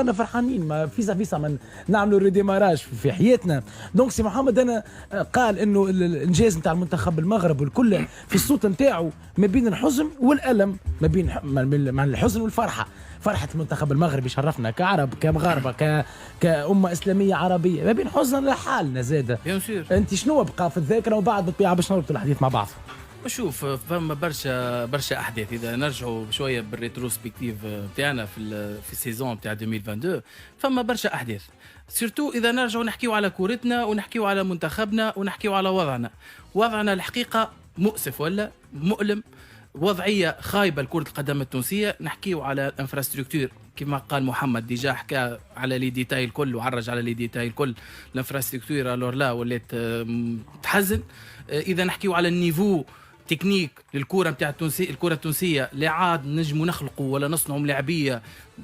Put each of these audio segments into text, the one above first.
رانا فرحانين ما فيسا ما نعملوا ريديماراج في حياتنا. دونك سي محمد انا قال انه الانجاز نتاع المنتخب المغرب والكل في الصوت نتاعو ما بين الحزن والالم، ما بين مع الحزن والفرحه. فرحة المنتخب المغربي شرفنا كعرب كمغاربة كأمة إسلامية عربية، ما بين حزن لحالنا زادة. أنت شنو بقى في الذاكرة وبعد بالطبيعة باش نربطوا الحديث مع بعض؟ شوف فما برشا احداث اذا نرجعوا شويه بالريتروسبكتيف بتاعنا في السيزون بتاع 2022 فما برشا احداث سيرتو اذا نرجعوا نحكيوا على كورتنا ونحكيوا على منتخبنا ونحكيوا على وضعنا الحقيقه مؤسف ولا مؤلم، وضعيه خايبه لكره القدم التونسيه. نحكيوا على انفراستركتور كما قال محمد ديجا حكى على لي ديتاي الكل وعرج على لي ديتاي الكل. الانفراستركتور الور لا ولات تحزن. اذا نحكيوا على النيفو تكنيك للكره نتاع الكره التونسيه لا عاد نجموا نخلقوا ولا نصنعوا ملاعبيه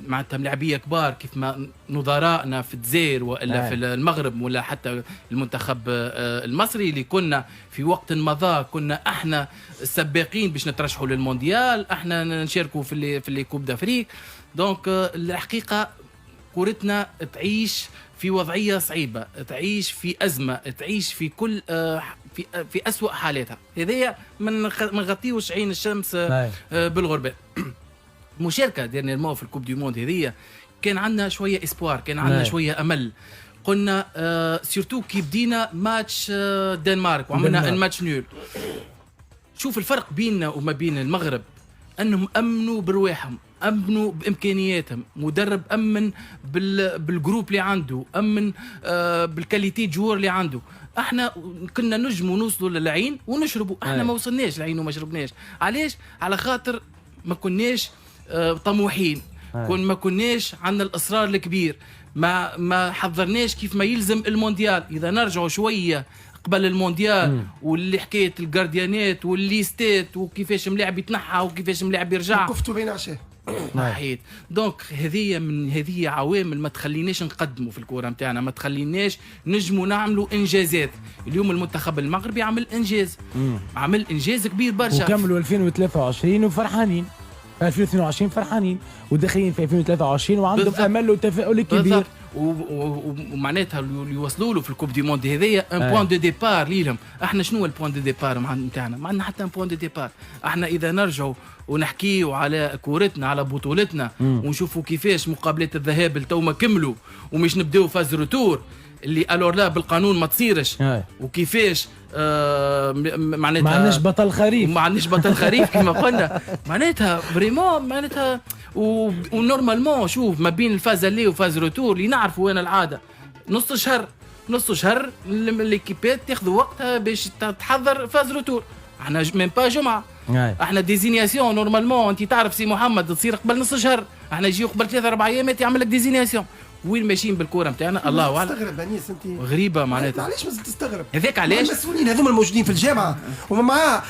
معناتها ملاعبيه كبار كيف ما نظرائنا في الجزائر ولا في المغرب ولا حتى المنتخب المصري اللي كنا في وقت مضى كنا احنا السباقين باش نترشحوا للمونديال، احنا نشاركوا في اللي كوب دافريك. دونك الحقيقه كورتنا تعيش في وضعيه صعيبه، تعيش في ازمه، تعيش في كل في أسوأ حالاتها. هذه ما نغطيوش عين الشمس بالغرباء. مشاركه ديرنيرمون في الكوب دي موند هذه كان عندنا شويه اسبوار، كان عندنا شويه امل. قلنا سيرتو كي بدينا ماتش دنمارك وعملنا الماتش نول. شوف الفرق بيننا وما بين المغرب انهم امنوا برواحهم، امنوا بامكانياتهم، مدرب امن بالجروب اللي عنده، امن بالكاليتي جوار اللي عنده. احنا كنا نجموا نوصلوا للعين ونشربوا، احنا ما وصلناش العين وما شربناش. علاش؟ على خاطر ما كناش طموحين، ما كناش عندنا الاصرار الكبير، ما حضرناش كيف ما يلزم المونديال. اذا نرجعوا شويه قبل المونديال واللي حكايه الجارديانات والليستات وكيفاش ملاعب يتنحى وكيفاش ملاعب يرجع كفتوا بين عشاه نحيت. دونك هذه عوامل ما تخليناش نقدموا في الكوره نتاعنا، ما تخليناش نجموا نعملوا انجازات. اليوم المنتخب المغربي عمل انجاز، عمل انجاز كبير برشا وكملوا 2023 وفرحانين، 2022 فرحانين وداخلين في 2023 وعندهم امل وتفاؤل كبير. ومعناتها اللي يوصلوا له في الكوب دي موند هذيا ان بوان دو ديبار ليهم. احنا شنو البوان دو ديبار نتاعنا؟ ما عندنا حتى ان بوان دو ديبار. احنا اذا نرجعوا ونحكيوا على كورتنا على بطولتنا ونشوفوا كيفاش مقابلات الذهاب التوما كملوا ومش نبداو فاز روتور اللي الور لا بالقانون ما تصيرش، وكيفاش معناتها ما عندناش بطل خريف، ما عندناش بطل خريف كما قلنا. معناتها فريمون معناتها ونورمالمون شوف ما بين الفاز اللي وفاز روتور اللي نعرفوا وين العاده نص شهر ليكيبات تاخذ وقتها باش تحضر فاز روتور. احنا ميم با جمعه، احنا ديزينياسيون نورمالمون انت تعرف سي محمد تصير قبل نص شهر، احنا يجيو قبل 3-4 ايامات يعمل لك ديزينياسيون. وين ماشيين بالكوره نتاعنا الله اعلم. تستغرب انيس انت غريبه معناتها. علاش مازال تستغرب؟ هذاك علاش المسؤولين هذوما الموجودين في الجامعه ومع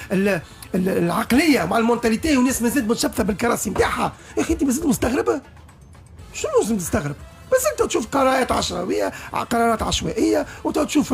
العقليه مع المونتاليتي وناس مازالت متشبثه بالكراسي نتاعها. يا اخي انت مازلت مستغربه؟ شنو لازم تستغرب؟ بس انت تشوف قرارات عشوائيه وتشوف